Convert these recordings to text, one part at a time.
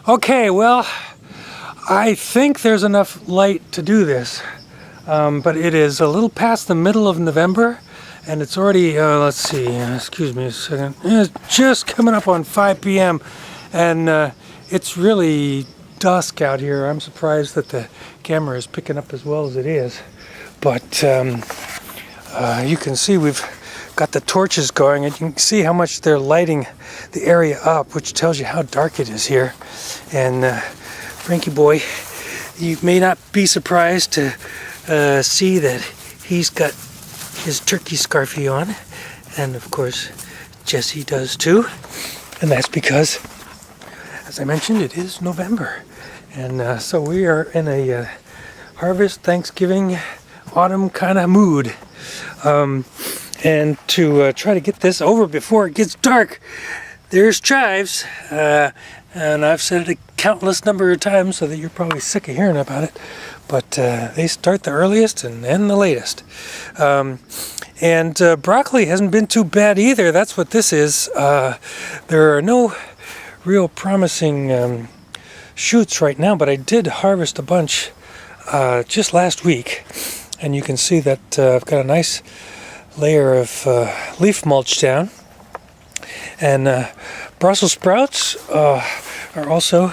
Okay, well, I think there's enough light to do this, but it is a little past the middle of November, and it's already, let's see, excuse me a second, it's just coming up on 5 p.m., and it's really dusk out here. I'm surprised that the camera is picking up as well as it is, but you can see we've got the torches going, and you can see how much they're lighting the area up, which tells you how dark it is here. And Frankie boy, you may not be surprised to see that he's got his turkey scarfie on, and of course Jesse does too, and that's because, as I mentioned, it is November, and so we are in a harvest, Thanksgiving, autumn kind of mood. And to try to get this over before it gets dark, there's chives, and I've said it a countless number of times so that you're probably sick of hearing about it, but they start the earliest and end the latest. And broccoli hasn't been too bad either. That's what this is. There are no real promising shoots right now, but I did harvest a bunch just last week, and you can see that I've got a nice layer of leaf mulch down, and Brussels sprouts are also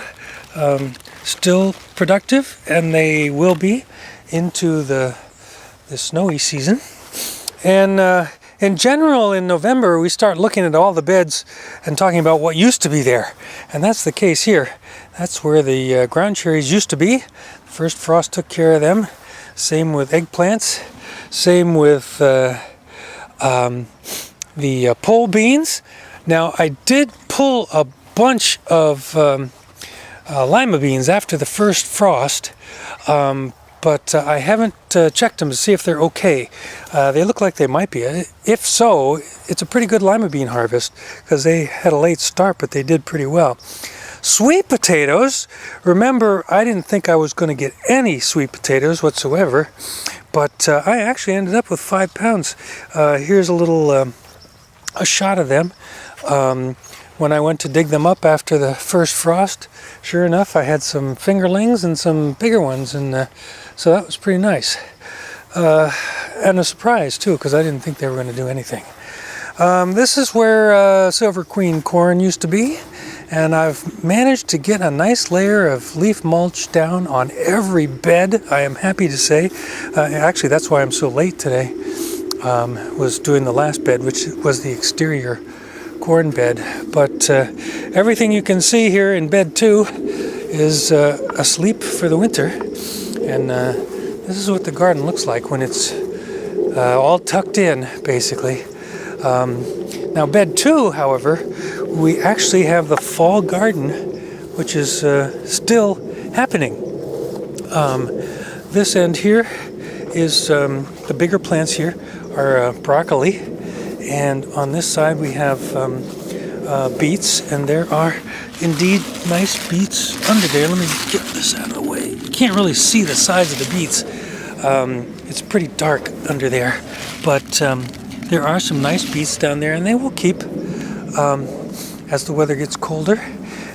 still productive, and they will be into the snowy season. And in general, in November, we start looking at all the beds and talking about what used to be there, and that's the case here. That's where the ground cherries used to be. The first frost took care of them. Same with eggplants. Same with the pole beans. Now, I did pull a bunch of lima beans after the first frost, but I haven't checked them to see if they're okay. They look like they might be. If so, it's a pretty good lima bean harvest because they had a late start, but they did pretty well. Sweet potatoes, remember, I didn't think I was going to get any sweet potatoes whatsoever, but I actually ended up with 5 pounds. Here's a little a shot of them. When I went to dig them up after the first frost, sure enough, I had some fingerlings and some bigger ones, and so that was pretty nice. And a surprise too, because I didn't think they were going to do anything. This is where Silver Queen corn used to be, and I've managed to get a nice layer of leaf mulch down on every bed, I am happy to say. Actually, that's why I'm so late today, was doing the last bed, which was the exterior corn bed. But everything you can see here in bed 2 is asleep for the winter, and this is what the garden looks like when it's all tucked in, basically. Now, bed 2, however, we actually have the fall garden, which is still happening. This end here is the bigger plants here are broccoli, and on this side we have beets, and there are indeed nice beets under there. Let me get this out of the way. You can't really see the size of the beets. It's pretty dark under there, but there are some nice beets down there, and they will keep as the weather gets colder.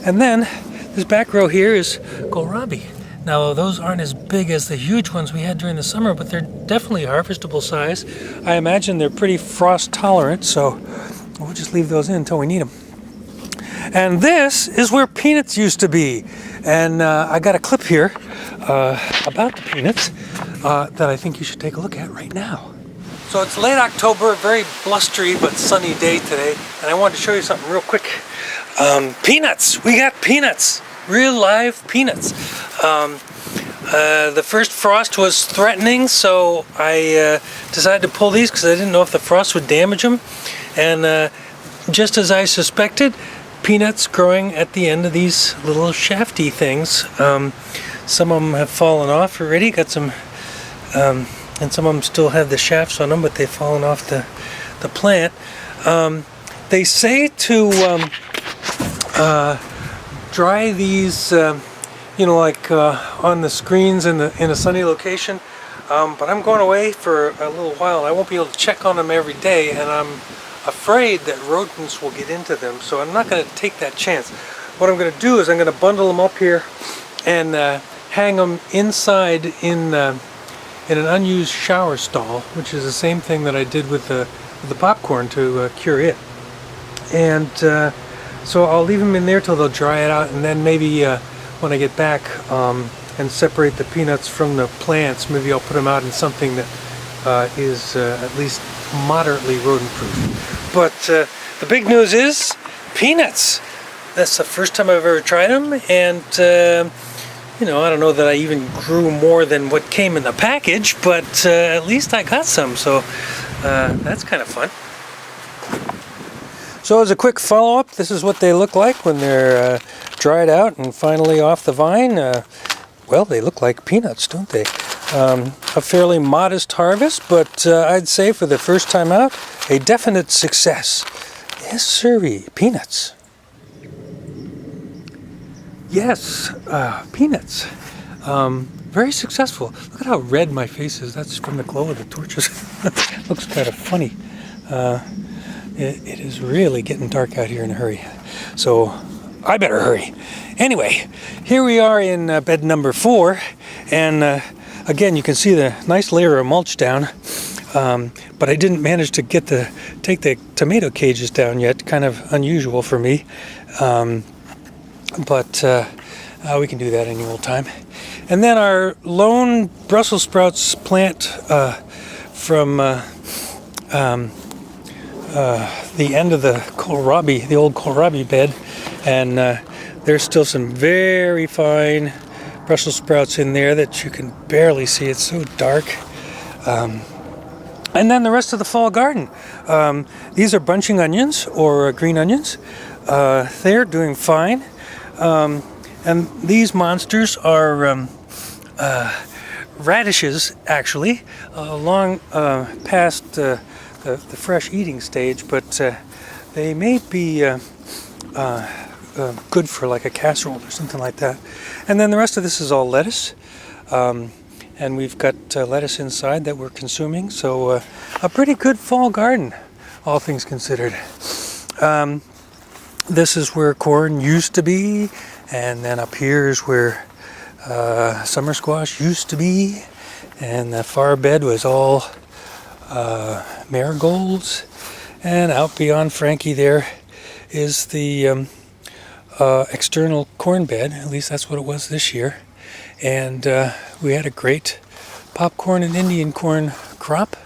And then this back row here is kohlrabi. Now, those aren't as big as the huge ones we had during the summer, but they're definitely harvestable size. I imagine they're pretty frost tolerant, so we'll just leave those in until we need them. And this is where peanuts used to be. And I got a clip here about the peanuts that I think you should take a look at right now. So it's late October, very blustery but sunny day today, and I wanted to show you something real quick. Peanuts! We got peanuts! Real live peanuts. The first frost was threatening, so I decided to pull these because I didn't know if the frost would damage them. And just as I suspected, peanuts growing at the end of these little shafty things. Some of them have fallen off already, got some, and some of them still have the shafts on them, but they've fallen off the plant. They say to dry these, like on the screens in a sunny location. But I'm going away for a little while. I won't be able to check on them every day, and I'm afraid that rodents will get into them, so I'm not going to take that chance. what I'm going to do is I'm going to bundle them up here and hang them inside in an unused shower stall, which is the same thing that I did with the popcorn to cure it. And so I'll leave them in there till they'll dry it out, and then maybe when I get back and separate the peanuts from the plants, maybe I'll put them out in something that is at least moderately rodent-proof. But the big news is peanuts. That's the first time I've ever tried them, and you know, I don't know that I even grew more than what came in the package, but at least I got some, so that's kind of fun. So as a quick follow-up, this is what they look like when they're dried out and finally off the vine. Well, they look like peanuts, don't they? A fairly modest harvest, but I'd say for the first time out, a definite success. Yes, sirree, peanuts. Yes, peanuts. Very successful. Look at how red my face is. That's from the glow of the torches. Looks kind of funny. It is really getting dark out here in a hurry. So I better hurry. Anyway, here we are in bed number 4. And again, you can see the nice layer of mulch down. But I didn't manage to take the tomato cages down yet. Kind of unusual for me. But we can do that any old time. And then our lone Brussels sprouts plant from the end of the kohlrabi, the old kohlrabi bed, and there's still some very fine Brussels sprouts in there that you can barely see. It's so dark. And then the rest of the fall garden. These are bunching onions or green onions. They're doing fine. And these monsters are radishes, actually, long past the fresh eating stage, but they may be good for like a casserole or something like that. And then the rest of this is all lettuce. And we've got lettuce inside that we're consuming, so a pretty good fall garden, all things considered. This is where corn used to be, and then up here is where summer squash used to be, and the far bed was all marigolds, and out beyond Frankie there is the external corn bed. At least that's what it was this year. And we had a great popcorn and Indian corn crop.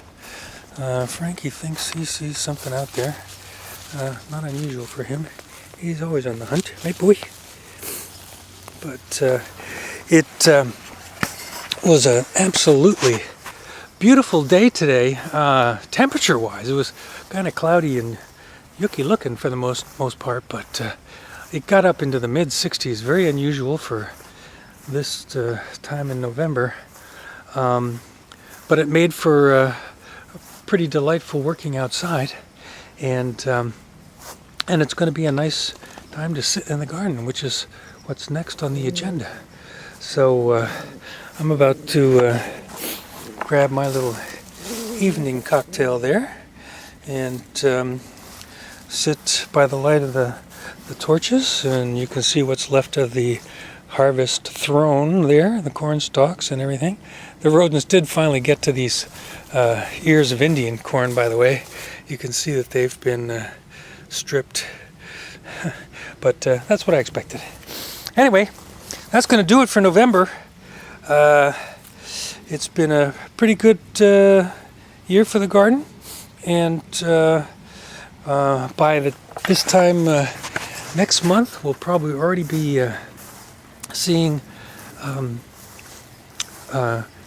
Frankie thinks he sees something out there. Not unusual for him. He's always on the hunt, right, boy? But it was an absolutely beautiful day today. Temperature-wise, it was kind of cloudy and yucky looking for the most part, but it got up into the mid-60s. Very unusual for this time in November. But it made for a pretty delightful working outside, and it's going to be a nice time to sit in the garden, which is what's next on the agenda. So I'm about to grab my little evening cocktail there and sit by the light of the torches, and you can see what's left of the harvest thrown there, the corn stalks and everything. The rodents did finally get to these ears of Indian corn, by the way. You can see that they've been stripped, but that's what I expected. Anyway, that's going to do it for November. It's been a pretty good year for the garden, and by this time next month, we'll probably already be seeing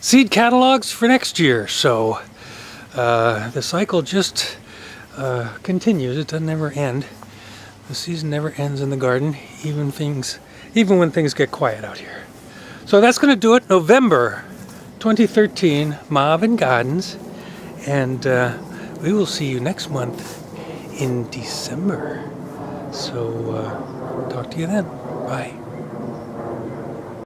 seed catalogs for next year. So the cycle just continues. It doesn't ever end. The season never ends in the garden, even when things get quiet out here. So that's going to do it. November 2013, Marvin Gardens, and we will see you next month in December. So talk to you then. Bye.